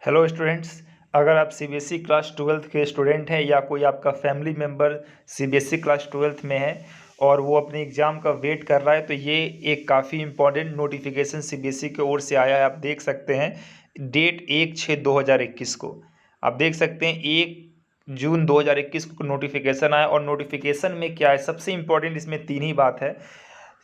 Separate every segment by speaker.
Speaker 1: Hello students. अगर आप CBSE class twelfth के स्टूडेंट हैं या कोई आपका family member CBSE class twelfth में है और वो अपने एग्ज़ाम का वेट कर रहा है, तो ये एक काफ़ी इम्पॉर्टेंट नोटिफिकेशन सीबीएसई की ओर से आया है। आप देख सकते हैं डेट 1/6/2021 को। आप देख सकते हैं 1 जून 2021 को नोटिफिकेशन आया। और नोटिफिकेशन में क्या है, सबसे इम्पोर्टेंट इसमें तीन ही बात है।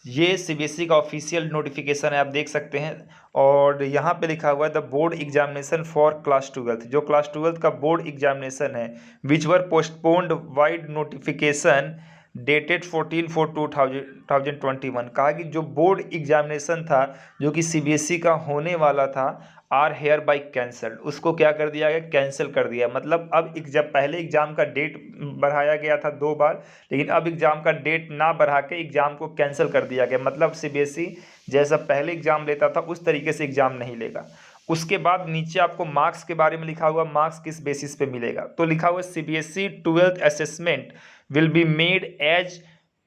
Speaker 1: ये सीबीएसई का ऑफिशियल नोटिफिकेशन है, आप देख सकते हैं। और यहाँ पे लिखा हुआ है the board examination for class twelfth, जो क्लास ट्वेल्थ का बोर्ड एग्जामिनेशन है विच वर पोस्टपोन्ड वाइड नोटिफिकेशन डेटेड 14/4/2021। कहा कि जो बोर्ड एग्जामिनेशन था जो कि सीबीएसई का होने वाला था आर हेयर बाई कैंसल्ड, उसको क्या कर दिया गया, कैंसिल कर दिया। मतलब अब जब पहले एग्जाम का डेट बढ़ाया गया था 2 बार, लेकिन अब एग्जाम का डेट ना बढ़ा के एग्जाम को कैंसिल कर दिया गया। मतलब सीबीएसई जैसा पहले एग्जाम लेता था उस तरीके से एग्जाम नहीं लेगा। उसके बाद नीचे आपको मार्क्स के बारे में लिखा हुआ, मार्क्स किस बेसिस पे मिलेगा, तो लिखा हुआ CBSE twelfth assessment will be made as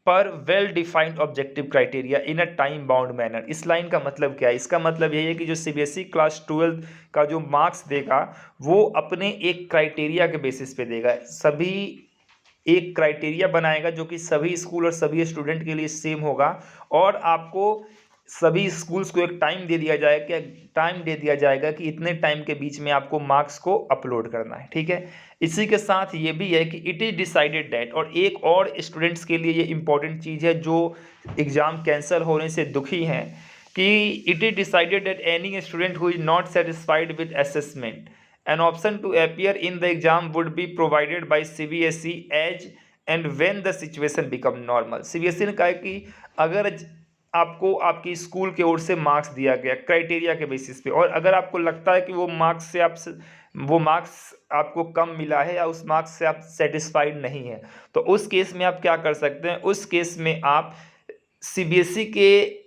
Speaker 1: per well defined objective criteria in a time bound manner. इस लाइन का मतलब क्या है, इसका मतलब यही है कि जो सीबीएसई क्लास ट्वेल्थ का जो मार्क्स देगा वो अपने एक क्राइटेरिया के बेसिस पे देगा। सभी एक क्राइटेरिया बनाएगा जो कि सभी स्कूल और सभी स्टूडेंट के लिए सेम होगा। और आपको सभी स्कूल्स को एक टाइम दे दिया जाएगा कि इतने टाइम के बीच में आपको मार्क्स को अपलोड करना है। ठीक है, इसी के साथ ये भी है कि इट इज़ डिसाइडेड दैट, और एक और स्टूडेंट्स के लिए ये इंपॉर्टेंट चीज़ है जो एग्ज़ाम कैंसिल होने से दुखी हैं, कि it is decided that any student who is not satisfied with assessment an option to appear in the exam would be provided by CBSE as and when the situation become normal। CBSE ने कहा है कि अगर आपको आपकी school की ओर से marks दिया गया क्राइटेरिया के बेसिस पे, और अगर आपको लगता है कि वो मार्क्स आपको कम मिला है या उस मार्क्स से आप सेटिस्फाइड नहीं है, तो उस केस में आप क्या कर सकते हैं, उस केस में आप सीबीएसई के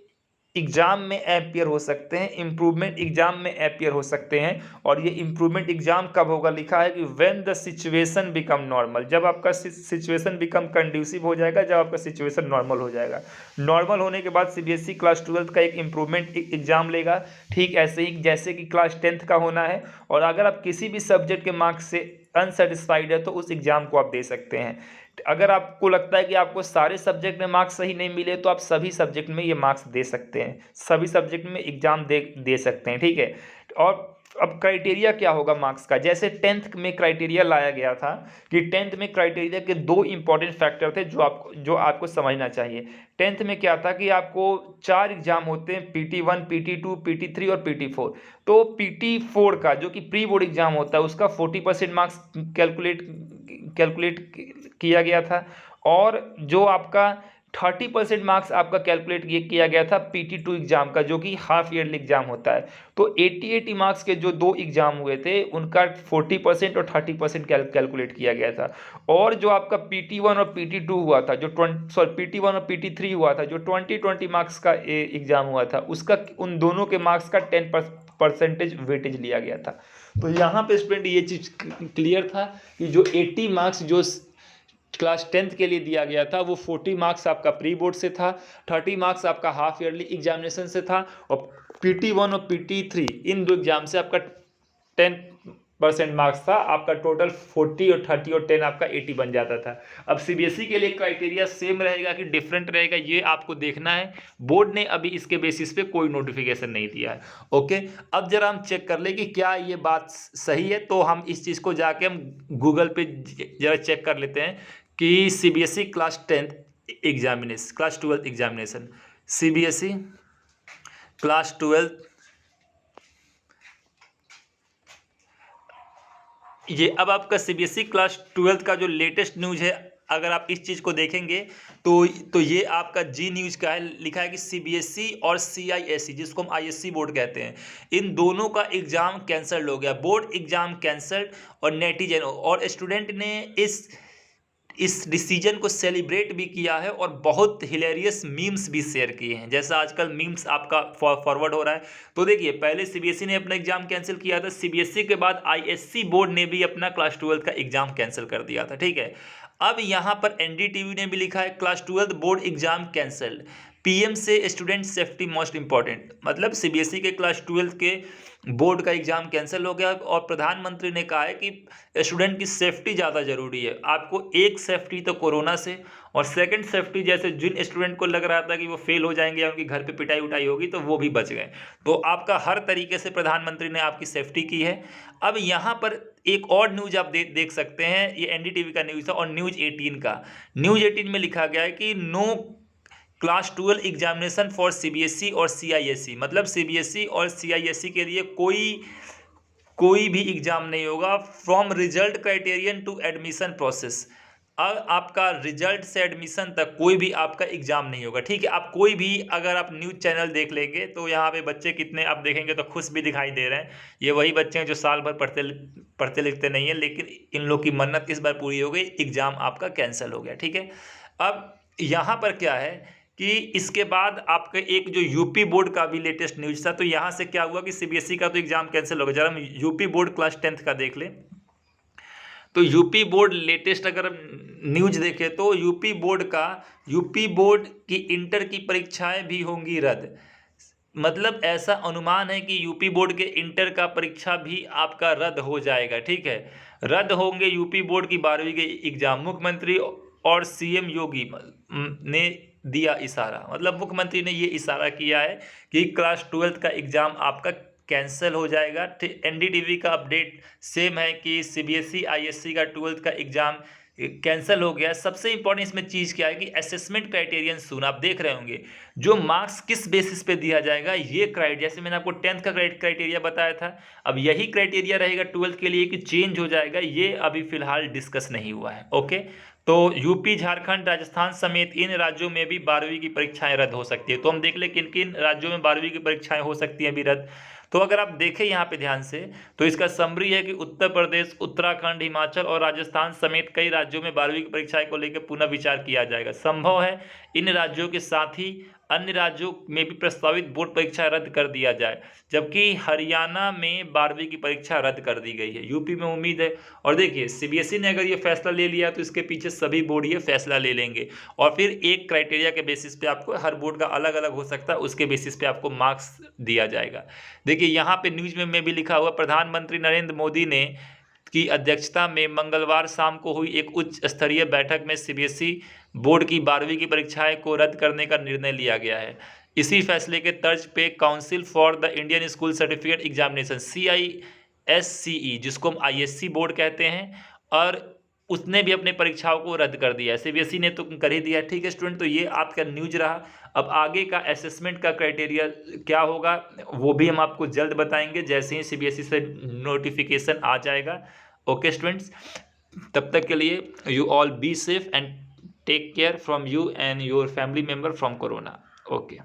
Speaker 1: एग्ज़ाम में अपीयर हो सकते हैं, इम्प्रूवमेंट एग्ज़ाम में अपीयर हो सकते हैं। और ये इम्प्रूवमेंट एग्ज़ाम कब होगा, लिखा है कि when the situation become normal, जब आपका सिचुएशन बिकम कंड्यूसिव हो जाएगा, जब आपका सिचुएशन नॉर्मल हो जाएगा। नॉर्मल होने के बाद सीबीएसई क्लास ट्वेल्थ का एक इम्प्रूवमेंट एग्ज़ाम लेगा, ठीक ऐसे ही जैसे कि क्लास टेंथ का होना है। और अगर आप किसी भी सब्जेक्ट के मार्क्स से अनसेटिस्फाइड है तो उस एग्ज़ाम को आप दे सकते हैं। अगर आपको लगता है कि आपको सारे सब्जेक्ट में मार्क्स सही नहीं मिले तो आप सभी सब्जेक्ट में ये मार्क्स दे सकते हैं, सभी सब्जेक्ट में एग्जाम दे सकते हैं। ठीक है, और अब क्राइटेरिया क्या होगा मार्क्स का, जैसे टेंथ में क्राइटेरिया लाया गया था कि टेंथ में क्राइटेरिया के दो इंपॉर्टेंट फैक्टर थे जो आपको समझना चाहिए। टेंथ में क्या था कि आपको 4 एग्जाम होते हैं, PT1, PT2, PT3 और PT4। तो PT4 का जो कि प्री बोर्ड एग्जाम होता है उसका 40% मार्क्स कैलकुलेट किया गया था। और जो आपका 30% मार्क्स आपका कैलकुलेट किया गया था PT2 एग्जाम का, जो कि हाफ ईयरली एग्जाम होता है। तो 80 मार्क्स के जो दो एग्जाम हुए थे उनका 40% और 30% कैलकुलेट किया गया था। और जो आपका PT1 और PT2 हुआ था, जो PT1 और PT3 हुआ था, जो 20 मार्क्स का एग्जाम हुआ था, उसका उन दोनों के मार्क्स का 10% वेटेज लिया गया था। तो यहाँ पे स्टूडेंट ये चीज़ क्लियर था कि जो 80 मार्क्स जो क्लास टेंथ के लिए दिया गया था वो 40 मार्क्स आपका प्री बोर्ड से था, 30 मार्क्स आपका हाफ ईयरली एग्जामिनेशन से था। और PT1 और PT3 इन दो एग्जाम से आपका 10% मार्क्स था, आपका टोटल 40 और 30 और 10 आपका 80 बन जाता था। अब सीबीएसई के लिए क्राइटेरिया सेम रहेगा कि डिफरेंट रहेगा, ये आपको देखना है। बोर्ड ने अभी इसके बेसिस पे कोई नोटिफिकेशन नहीं दिया है। ओके, अब जरा हम चेक कर ले कि क्या ये बात सही है, तो हम इस चीज़ को जाके हम गूगल पे जरा चेक कर लेते हैं कि CBSE class twelfth examination, CBSE class twelfth, ये अब आपका सीबीएसई क्लास ट्वेल्थ का जो लेटेस्ट न्यूज़ है, अगर आप इस चीज़ को देखेंगे तो ये आपका जी न्यूज़ का है। लिखा है कि सीबीएसई और सीआईएसई, जिसको हम आईएससी बोर्ड कहते हैं, इन दोनों का एग्ज़ाम कैंसल्ड हो गया, बोर्ड एग्ज़ाम कैंसल्ड। और नेटिजन और स्टूडेंट ने इस डिसीजन को सेलिब्रेट भी किया है और बहुत हिलेरियस मीम्स भी शेयर किए हैं, जैसा आजकल मीम्स आपका फॉरवर्ड हो रहा है। तो देखिए, पहले सीबीएसई ने अपना एग्जाम कैंसिल किया था, सीबीएसई के बाद आईएससी बोर्ड ने भी अपना क्लास ट्वेल्थ का एग्जाम कैंसिल कर दिया था। ठीक है, अब यहाँ पर एनडीटीवी ने भी लिखा है class twelfth board exam cancelled, PM से स्टूडेंट सेफ्टी मोस्ट इंपॉर्टेंट। मतलब सीबीएसई के क्लास ट्वेल्थ के बोर्ड का एग्ज़ाम कैंसिल हो गया और प्रधानमंत्री ने कहा है कि स्टूडेंट की सेफ्टी ज़्यादा ज़रूरी है। आपको एक सेफ्टी तो कोरोना से और सेकंड सेफ्टी जैसे जिन स्टूडेंट को लग रहा था कि वो फेल हो जाएँगे या उनकी घर पे पिटाई-वुटाई होगी तो वो भी बच गए। तो आपका हर तरीके से प्रधानमंत्री ने आपकी सेफ्टी की है। अब यहाँ पर एक और न्यूज़ आप देख सकते हैं, ये एनडीटीवी का न्यूज़ था और न्यूज़ 18 का। न्यूज़ 18 में लिखा गया है कि no class 12 examination for CBSE और सीआईएसई, मतलब सीबीएसई और सीआईएसई के लिए कोई भी एग्जाम नहीं होगा from result criterion to admission process. अब आपका रिजल्ट से एडमिशन तक कोई भी आपका एग्जाम नहीं होगा, ठीक है। आप कोई भी अगर आप न्यूज़ चैनल देख लेंगे तो यहाँ पे बच्चे कितने आप देखेंगे तो खुश भी दिखाई दे रहे हैं। ये वही बच्चे हैं जो साल भर पढ़ते लिखते नहीं है, लेकिन इन लोग की मन्नत इस बार पूरी हो गई, एग्जाम आपका कैंसिल हो गया, ठीक है। अब यहाँ पर क्या है कि इसके बाद आपका एक जो यूपी बोर्ड का भी लेटेस्ट न्यूज़ था, तो यहाँ से क्या हुआ कि सीबीएसई का तो एग्जाम कैंसिल हो गया। जरा हम यूपी बोर्ड क्लास 10th का देख लें, तो यूपी बोर्ड लेटेस्ट अगर न्यूज़ देखें तो यूपी बोर्ड की इंटर की परीक्षाएं भी होंगी रद्द। मतलब ऐसा अनुमान है कि यूपी बोर्ड के इंटर का परीक्षा भी आपका रद्द हो जाएगा, ठीक है। रद्द होंगे यूपी बोर्ड की 12वीं के एग्जाम। मुख्यमंत्री और सीएम योगी ने दिया इशारा, मतलब मुख्यमंत्री ने ये इशारा किया है कि क्लास 12th का एग्जाम आपका कैंसिल हो जाएगा। एनडीटीवी का अपडेट सेम है कि सीबीएसई आईएससी का 12th का एग्जाम कैंसिल हो गया। सबसे इंपॉर्टेंट इसमें चीज़ क्या है कि असेसमेंट क्राइटेरियन सुन आप देख रहे होंगे, जो मार्क्स किस बेसिस पे दिया जाएगा, ये क्राइटेरिया जैसे मैंने आपको 10th का क्राइटेरिया बताया था, अब यही क्राइटेरिया रहेगा 12th के लिए कि चेंज हो जाएगा, ये अभी फिलहाल डिस्कस नहीं हुआ है। ओके, तो यूपी, झारखंड, राजस्थान समेत इन राज्यों में भी 12वीं की परीक्षाएं रद्द हो सकती है। तो हम देख लें किन किन राज्यों में 12वीं की परीक्षाएं हो सकती हैं अभी रद्द। तो अगर आप देखें यहाँ पे ध्यान से, तो इसका समरी है कि उत्तर प्रदेश, उत्तराखंड, हिमाचल और राजस्थान समेत कई राज्यों में 12वीं की परीक्षाएं को लेकर पुनः विचार किया जाएगा। संभव है इन राज्यों के साथ ही अन्य राज्यों में भी प्रस्तावित बोर्ड परीक्षा रद्द कर दिया जाए, जबकि हरियाणा में 12वीं की परीक्षा रद्द कर दी गई है। यूपी में उम्मीद है, और देखिए सीबीएसई ने अगर ये फैसला ले लिया तो इसके पीछे सभी बोर्ड ये फैसला ले लेंगे और फिर एक क्राइटेरिया के बेसिस पे आपको, हर बोर्ड का अलग अलग हो सकता है, उसके बेसिस पे आपको मार्क्स दिया जाएगा। देखिए यहाँ पे न्यूज़ में भी लिखा हुआ, प्रधानमंत्री नरेंद्र मोदी ने की अध्यक्षता में मंगलवार शाम को हुई एक उच्च स्तरीय बैठक में सीबीएसई बोर्ड की 12वीं की परीक्षाएं को रद्द करने का निर्णय लिया गया है। इसी फैसले के तर्ज पे council for the Indian school certificate examination CISCE, जिसको हम ISC बोर्ड कहते हैं, और उसने भी अपने परीक्षाओं को रद्द कर दिया है। सीबीएसई ने तो कर ही दिया, ठीक है स्टूडेंट। तो ये आपका न्यूज रहा। अब आगे का असेसमेंट का क्राइटेरिया क्या होगा वो भी हम आपको जल्द बताएंगे, जैसे ही सीबीएसई से नोटिफिकेशन आ जाएगा। ओके स्टूडेंट्स, तब तक के लिए you all be safe and take care from you and your family member from corona. Okay.